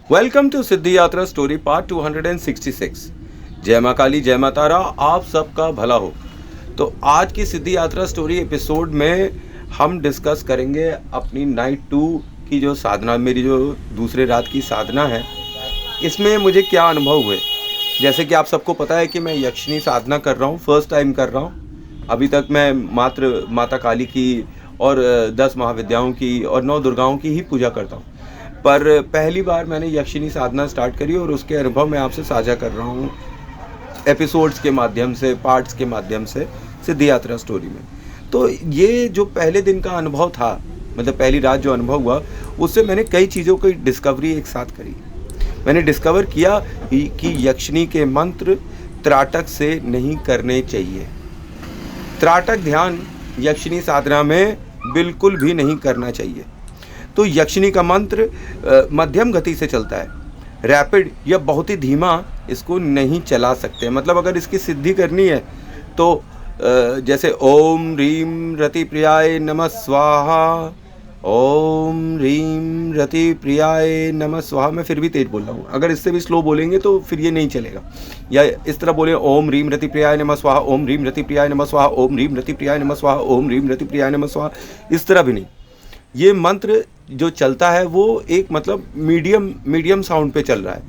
Welcome to सिद्धि यात्रा story part 266। जय माँ काली, जय माँ तारा, आप सबका भला हो। तो आज की सिद्धि यात्रा स्टोरी एपिसोड में हम डिस्कस करेंगे अपनी नाइट 2 की जो साधना, मेरी जो दूसरे रात की साधना है, इसमें मुझे क्या अनुभव हुए। जैसे कि आप सबको पता है कि मैं यक्षिणी साधना कर रहा हूँ, फर्स्ट टाइम कर रहा हूँ। अभी तक मैं मात्र माता काली की और 10 महाविद्याओं की और 9 दुर्गाओं की ही पूजा करता हूँ, पर पहली बार मैंने यक्षिणी साधना स्टार्ट करी और उसके अनुभव मैं आपसे साझा कर रहा हूँ एपिसोड्स के माध्यम से, पार्ट्स के माध्यम से, सिद्धि यात्रा स्टोरी में। तो ये जो पहले दिन का अनुभव था, मतलब पहली रात जो अनुभव हुआ, उससे मैंने कई चीज़ों की डिस्कवरी एक साथ करी। मैंने डिस्कवर किया कि यक्षिणी के मंत्र त्राटक से नहीं करने चाहिए। त्राटक ध्यान यक्षिणी साधना में बिल्कुल भी नहीं करना चाहिए। तो यक्षिणी का मंत्र मध्यम गति से चलता है, रैपिड या बहुत ही धीमा इसको नहीं चला सकते। मतलब अगर इसकी सिद्धि करनी है तो जैसे ओम रीम रति प्रियाय नमः स्वाहा, ओम रीम रति प्रियाय नमः स्वाहा, मैं फिर भी तेज बोल रहा हूँ। अगर इससे भी स्लो बोलेंगे तो फिर ये नहीं चलेगा। या इस तरह बोले ओम रीम रति प्रियाय नमः स्वाहा, ओम रीम रति प्रियाय नमः स्वाहा, ओम रीम रति प्रियाय नमः स्वाहा, ओम रीम रति प्रियाय नमः स्वाहा, इस तरह भी नहीं। ये मंत्र जो चलता है वो एक मतलब मीडियम साउंड पे चल रहा है।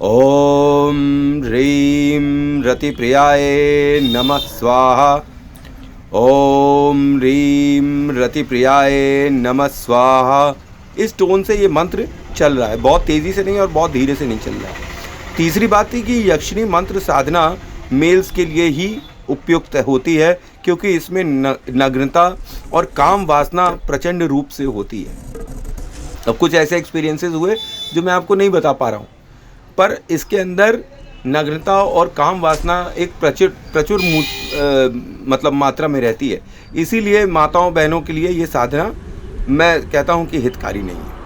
ओम रीम रति प्रियाय नमः स्वाहा, ओम रीम रति प्रियाय नमः स्वाहा, इस टोन से ये मंत्र चल रहा है। बहुत तेज़ी से नहीं और बहुत धीरे से नहीं चल रहा है। तीसरी बात थी कि यक्षिणी मंत्र साधना मेल्स के लिए ही उपयुक्त होती है, क्योंकि इसमें नग्नता और काम वासना प्रचंड रूप से होती है। अब कुछ ऐसे एक्सपीरियंसेस हुए जो मैं आपको नहीं बता पा रहा हूँ, पर इसके अंदर नग्नता और काम वासना एक प्रचुर मतलब मात्रा में रहती है। इसीलिए माताओं बहनों के लिए ये साधना मैं कहता हूँ कि हितकारी नहीं है।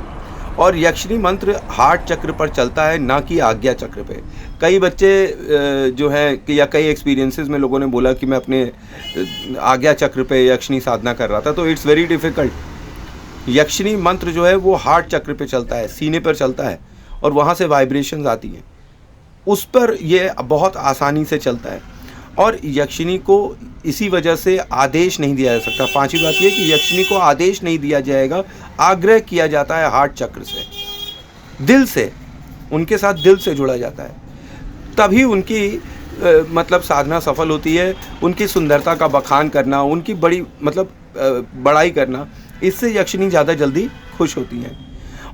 और यक्षिणी मंत्र हार्ट चक्र पर चलता है, ना कि आज्ञा चक्र पे। कई बच्चे जो हैं या कई एक्सपीरियंसेस में लोगों ने बोला कि मैं अपने आज्ञा चक्र पे यक्षिणी साधना कर रहा था, तो इट्स वेरी डिफ़िकल्ट। यक्षिणी मंत्र जो है वो हार्ट चक्र पे चलता है, सीने पर चलता है, और वहाँ से वाइब्रेशंस आती हैं, उस पर ये बहुत आसानी से चलता है। और यक्षिणी को इसी वजह से आदेश नहीं दिया जा सकता। पांचवी बात ये कि यक्षिणी को आदेश नहीं दिया जाएगा, आग्रह किया जाता है हार्ट चक्र से, दिल से, उनके साथ दिल से जुड़ा जाता है, तभी उनकी मतलब साधना सफल होती है। उनकी सुंदरता का बखान करना, उनकी बड़ी मतलब बड़ाई करना, इससे यक्षिणी ज़्यादा जल्दी खुश होती हैं।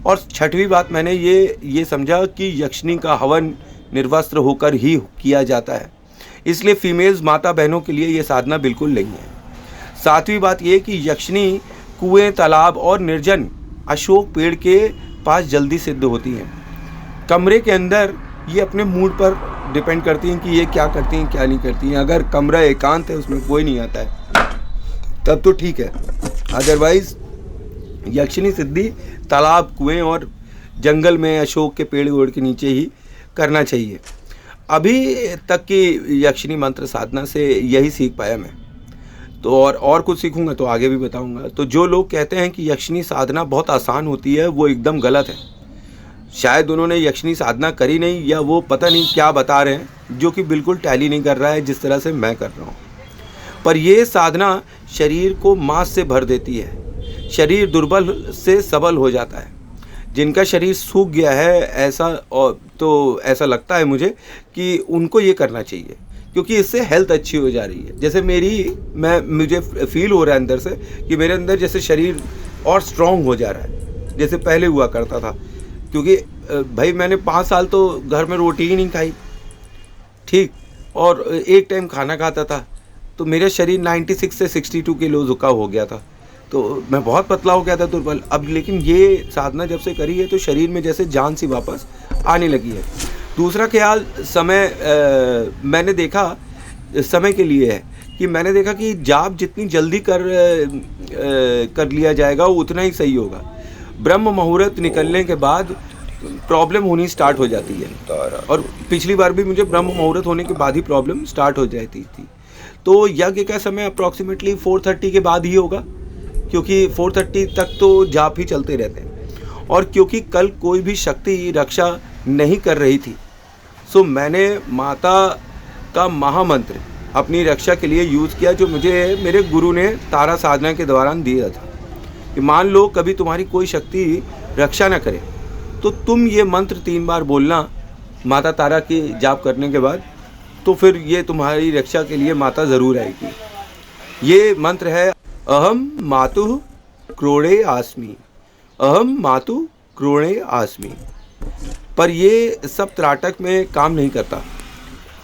और छठवीं बात मैंने ये समझा कि यक्षिणी का हवन निर्वस्त्र होकर ही किया जाता है, इसलिए फीमेल्स माता बहनों के लिए ये साधना बिल्कुल नहीं है। सातवीं बात ये कि यक्षिणी कुएं, तालाब और निर्जन अशोक पेड़ के पास जल्दी सिद्ध होती हैं। कमरे के अंदर ये अपने मूड पर डिपेंड करती हैं कि ये क्या करती हैं क्या नहीं करती हैं। अगर कमरा एकांत है, उसमें कोई नहीं आता है, तब तो ठीक है। अदरवाइज यक्षिणी सिद्धि तालाब, कुएं और जंगल में अशोक के पेड़ वेड़ के नीचे ही करना चाहिए। अभी तक की यक्षिणी मंत्र साधना से यही सीख पाया मैं, तो और कुछ सीखूंगा तो आगे भी बताऊंगा। तो जो लोग कहते हैं कि यक्षिणी साधना बहुत आसान होती है, वो एकदम गलत है। शायद उन्होंने यक्षिणी साधना करी नहीं, या वो पता नहीं क्या बता रहे हैं, जो कि बिल्कुल टैली नहीं कर रहा है जिस तरह से मैं कर रहा हूँ। पर यह साधना शरीर को मांस से भर देती है, शरीर दुर्बल से सबल हो जाता है। जिनका शरीर सूख गया है ऐसा लगता है मुझे कि उनको ये करना चाहिए, क्योंकि इससे हेल्थ अच्छी हो जा रही है। जैसे मुझे फील हो रहा है अंदर से कि मेरे अंदर जैसे शरीर और स्ट्रॉन्ग हो जा रहा है, जैसे पहले हुआ करता था। क्योंकि भाई मैंने 5 साल तो घर में रोटी ही नहीं खाई, ठीक, और एक टाइम खाना खाता था, तो मेरा शरीर 96 से 62 किलो झुका हो गया था, तो मैं बहुत पतला हो गया था, दुर्बल। अब लेकिन ये साधना जब से करी है तो शरीर में जैसे जान सी वापस आने लगी है। दूसरा ख्याल मैंने देखा समय के लिए है कि मैंने देखा कि जाप जितनी जल्दी कर लिया जाएगा उतना ही सही होगा। ब्रह्म मुहूर्त निकलने के बाद प्रॉब्लम होनी स्टार्ट हो जाती है, और पिछली बार भी मुझे ब्रह्म मुहूर्त होने के बाद ही प्रॉब्लम स्टार्ट हो जाती थी। तो यज्ञ का समय अप्रॉक्सीमेटली 4:30 के बाद ही होगा, क्योंकि 4:30 तक तो जाप ही चलते रहते हैं। और क्योंकि कल कोई भी शक्ति रक्षा नहीं कर रही थी, सो मैंने माता का महामंत्र अपनी रक्षा के लिए यूज़ किया, जो मुझे मेरे गुरु ने तारा साधना के दौरान दिया था कि मान लो कभी तुम्हारी कोई शक्ति रक्षा न करे तो तुम ये मंत्र 3 बार बोलना माता तारा की जाप करने के बाद, तो फिर ये तुम्हारी रक्षा के लिए माता ज़रूर आएगी। ये मंत्र है अहम मातुः क्रोड़े आस्मि, अहम मातु क्रोड़े आस्मि। पर ये सब त्राटक में काम नहीं करता,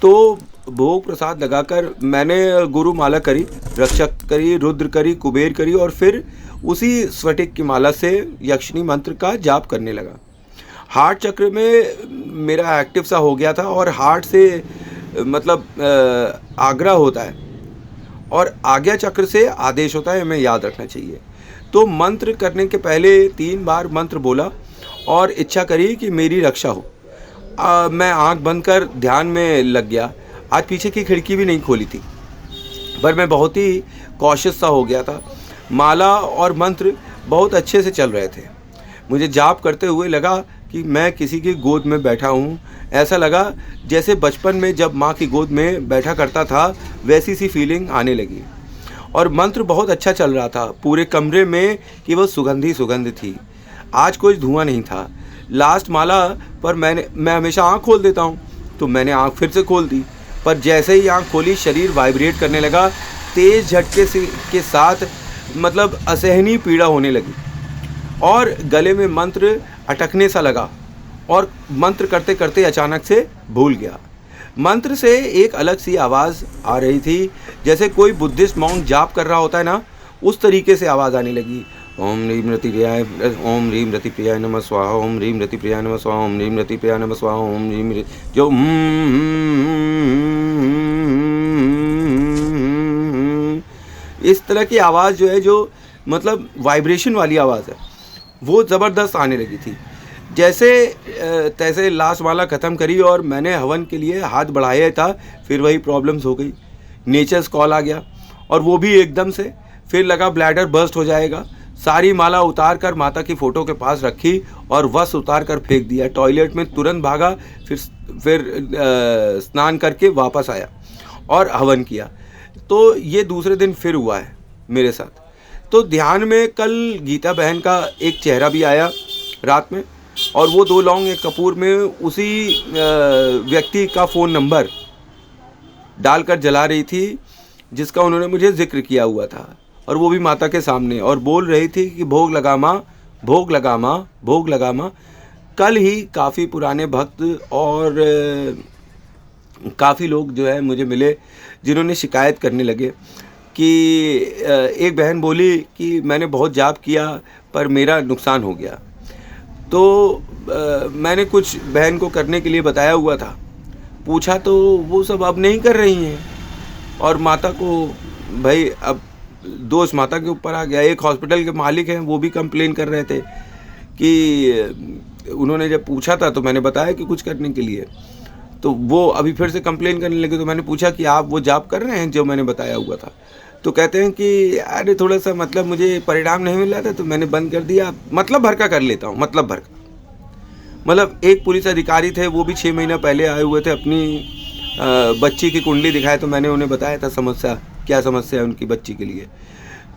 तो भोग प्रसाद लगाकर मैंने गुरु माला करी, रक्षक करी, रुद्र करी, कुबेर करी और फिर उसी स्फटिक की माला से यक्षिणी मंत्र का जाप करने लगा। हार्ट चक्र में मेरा एक्टिव सा हो गया था और हार्ट से मतलब आग्रह होता है और आज्ञा चक्र से आदेश होता है, हमें याद रखना चाहिए। तो मंत्र करने के पहले 3 बार मंत्र बोला और इच्छा करी कि मेरी रक्षा हो। मैं आंख बंद कर ध्यान में लग गया। आज पीछे की खिड़की भी नहीं खोली थी, पर मैं बहुत ही कॉशियस सा हो गया था। माला और मंत्र बहुत अच्छे से चल रहे थे। मुझे जाप करते हुए लगा कि मैं किसी की गोद में बैठा हूँ। ऐसा लगा जैसे बचपन में जब माँ की गोद में बैठा करता था, वैसी सी फीलिंग आने लगी। और मंत्र बहुत अच्छा चल रहा था। पूरे कमरे में केवल सुगंध ही सुगंध थी। आज कोई धुआं नहीं था। लास्ट माला पर मैं हमेशा आँख खोल देता हूँ, तो मैंने आँख फिर से खोल दी। पर जैसे ही आँख खोली शरीर वाइब्रेट करने लगा, तेज़ झटके से के साथ मतलब असहनीय पीड़ा होने लगी और गले में मंत्र अटकने सा लगा और मंत्र करते करते अचानक से भूल गया। मंत्र से एक अलग सी आवाज़ आ रही थी, जैसे कोई बुद्धिस्ट मॉन्क जाप कर रहा होता है ना, उस तरीके से आवाज़ आने लगी। ओम ह्रीं रति प्रियाय, ओम ह्रीं रति प्रियाय नमः स्वाहा, ओम ह्रीं रति प्रियाय नमः स्वाहा, ओम ह्रीं रति प्रियाय नमः स्वाहा, ओम ह्रीं जो इस तरह की आवाज़ जो है, जो मतलब वाइब्रेशन वाली आवाज़ है, वो ज़बरदस्त आने लगी थी। जैसे तैसे लास्ट माला ख़त्म करी और मैंने हवन के लिए हाथ बढ़ाया था, फिर वही प्रॉब्लम्स हो गई। नेचर्स कॉल आ गया और वो भी एकदम से। फिर लगा ब्लैडर बर्स्ट हो जाएगा। सारी माला उतार कर माता की फ़ोटो के पास रखी और वस्त्र उतार कर फेंक दिया। टॉयलेट में तुरंत भागा, फिर स्नान करके वापस आया और हवन किया। तो ये दूसरे दिन फिर हुआ है मेरे साथ। तो ध्यान में कल गीता बहन का एक चेहरा भी आया रात में, और वो 2 लौंग 1 कपूर में उसी व्यक्ति का फ़ोन नंबर डालकर जला रही थी जिसका उन्होंने मुझे जिक्र किया हुआ था, और वो भी माता के सामने, और बोल रही थी कि भोग लगा माँ, भोग लगा माँ, भोग लगा माँ। कल ही काफ़ी पुराने भक्त और काफ़ी लोग जो है मुझे मिले, जिन्होंने शिकायत करने लगे कि एक बहन बोली कि मैंने बहुत जाप किया पर मेरा नुकसान हो गया। तो मैंने कुछ बहन को करने के लिए बताया हुआ था, पूछा तो वो सब अब नहीं कर रही हैं, और माता को भाई अब दोष माता के ऊपर आ गया। एक हॉस्पिटल के मालिक हैं, वो भी कंप्लेन कर रहे थे कि उन्होंने जब पूछा था तो मैंने बताया कि कुछ करने के लिए, तो वो अभी फिर से कंप्लेन करने लगे। तो मैंने पूछा कि आप वो जाप कर रहे हैं जो मैंने बताया हुआ था? तो कहते हैं कि अरे थोड़ा सा मतलब मुझे परिणाम नहीं मिल रहा था तो मैंने बंद कर दिया, मतलब भर का कर लेता हूँ, मतलब भर का। मतलब एक पुलिस अधिकारी थे, वो भी 6 महीना पहले आए हुए थे, अपनी बच्ची की कुंडली दिखाए, तो मैंने उन्हें बताया था समस्या, क्या समस्या है उनकी बच्ची के लिए।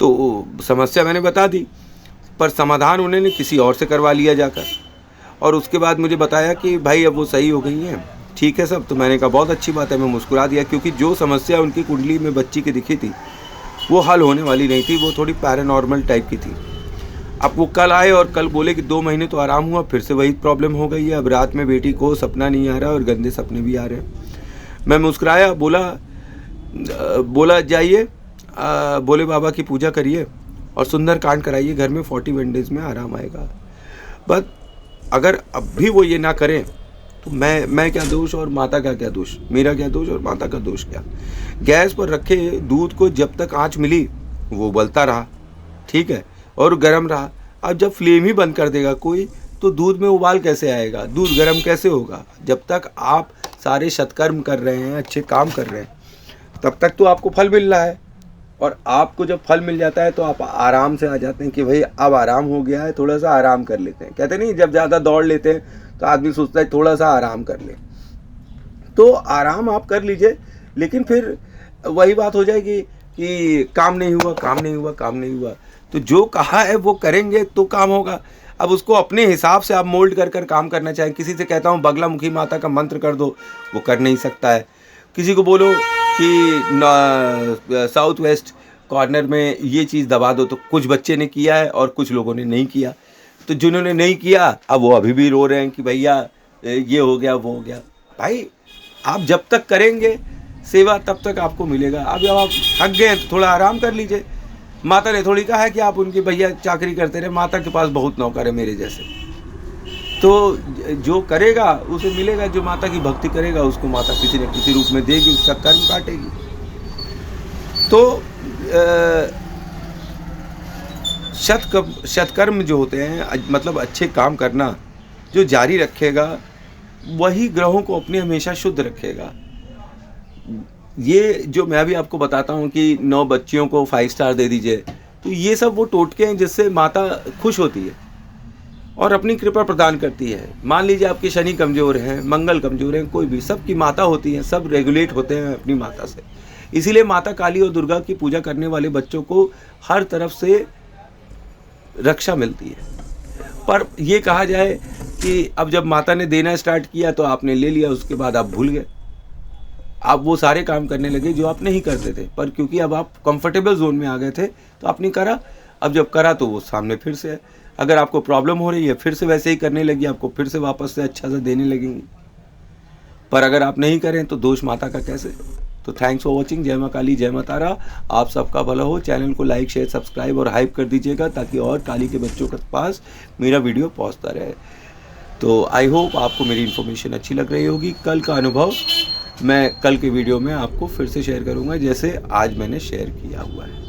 तो समस्या मैंने बता दी, पर समाधान उन्होंने किसी और से करवा लिया जाकर, और उसके बाद मुझे बताया कि भाई अब वो सही हो गई हैं, ठीक है सब। तो मैंने कहा बहुत अच्छी बात है, मैं मुस्कुरा दिया, क्योंकि जो समस्या उनकी कुंडली में बच्ची की दिखी थी वो हल होने वाली नहीं थी, वो थोड़ी पैरानॉर्मल टाइप की थी। अब वो कल आए और कल बोले कि 2 महीने तो आराम हुआ, फिर से वही प्रॉब्लम हो गई है। अब रात में बेटी को सपना नहीं आ रहा और गंदे सपने भी आ रहे हैं। मैं मुस्कुराया, बोला जाइए भोले बाबा की पूजा करिए और सुंदर कांड कराइए घर में, 41 डेज़ में आराम आएगा। बस अगर अब भी वो ये ना करें तो मैं क्या दोष और माता का क्या दोष, मेरा क्या दोष और माता का दोष क्या। गैस पर रखे दूध को जब तक आँच मिली वो उबलता रहा, ठीक है, और गर्म रहा। अब जब फ्लेम ही बंद कर देगा कोई, तो दूध में उबाल कैसे आएगा, दूध गर्म कैसे होगा। जब तक आप सारे सत्कर्म कर रहे हैं, अच्छे काम कर रहे हैं, तब तक तो आपको फल मिल रहा है। और आपको जब फल मिल जाता है तो आप आराम से आ जाते हैं कि भाई अब आराम हो गया है, थोड़ा सा आराम कर लेते हैं। कहते नहीं, जब ज़्यादा दौड़ लेते हैं तो आदमी सोचता है थोड़ा सा आराम कर ले। तो आराम आप कर लीजिए, लेकिन फिर वही बात हो जाएगी कि काम नहीं हुआ, काम नहीं हुआ, काम नहीं हुआ। तो जो कहा है वो करेंगे तो काम होगा। अब उसको अपने हिसाब से आप मोल्ड कर कर काम करना चाहें। किसी से कहता हूँ बगलामुखी माता का मंत्र कर दो, वो कर नहीं सकता है। किसी को बोलो कि साउथ वेस्ट कॉर्नर में ये चीज़ दबा दो, तो कुछ बच्चे ने किया है और कुछ लोगों ने नहीं किया। तो जिन्होंने नहीं किया अब वो अभी भी रो रहे हैं कि भैया ये हो गया, वो हो गया। भाई आप जब तक करेंगे सेवा तब तक आपको मिलेगा। अब जब आप थक गए तो थोड़ा आराम कर लीजिए। माता ने थोड़ी कहा है कि आप उनके भैया चाकरी करते रहे। माता के पास बहुत नौकर है मेरे जैसे। तो जो करेगा उसे मिलेगा। जो माता की भक्ति करेगा उसको माता किसी न किसी रूप में देगी, उसका कर्म काटेगी। तो सत्कर्म जो होते हैं, मतलब अच्छे काम करना जो जारी रखेगा, वही ग्रहों को अपने हमेशा शुद्ध रखेगा। ये जो मैं भी आपको बताता हूँ कि 9 बच्चियों को 5 स्टार दे दीजिए, तो ये सब वो टोटके हैं जिससे माता खुश होती है और अपनी कृपा प्रदान करती है। मान लीजिए आपके शनि कमज़ोर हैं, मंगल कमज़ोर हैं, कोई भी, सबकी माता होती है, सब रेगुलेट होते हैं अपनी माता से। इसीलिए माता काली और दुर्गा की पूजा करने वाले बच्चों को हर तरफ से रक्षा मिलती है। पर ये कहा जाए कि अब जब माता ने देना स्टार्ट किया तो आपने ले लिया, उसके बाद आप भूल गए। आप वो सारे काम करने लगे जो आप नहीं करते थे, पर क्योंकि अब आप कंफर्टेबल जोन में आ गए थे तो आपने करा। अब जब करा तो वो सामने फिर से है। अगर आपको प्रॉब्लम हो रही है, फिर से वैसे ही करने लगी, आपको फिर से वापस से अच्छा सा देने लगेंगी। पर अगर आप नहीं करें तो दोष माता का कैसे? तो थैंक्स फॉर वॉचिंग। जय माँ काली, जय माँ तारा। आप सबका भला हो। चैनल को लाइक, शेयर, सब्सक्राइब और हाइप कर दीजिएगा ताकि और काली के बच्चों के पास मेरा वीडियो पहुँचता रहे। तो आई होप आपको मेरी इन्फॉर्मेशन अच्छी लग रही होगी। कल का अनुभव मैं कल के वीडियो में आपको फिर से शेयर करूंगा, जैसे आज मैंने शेयर किया हुआ है।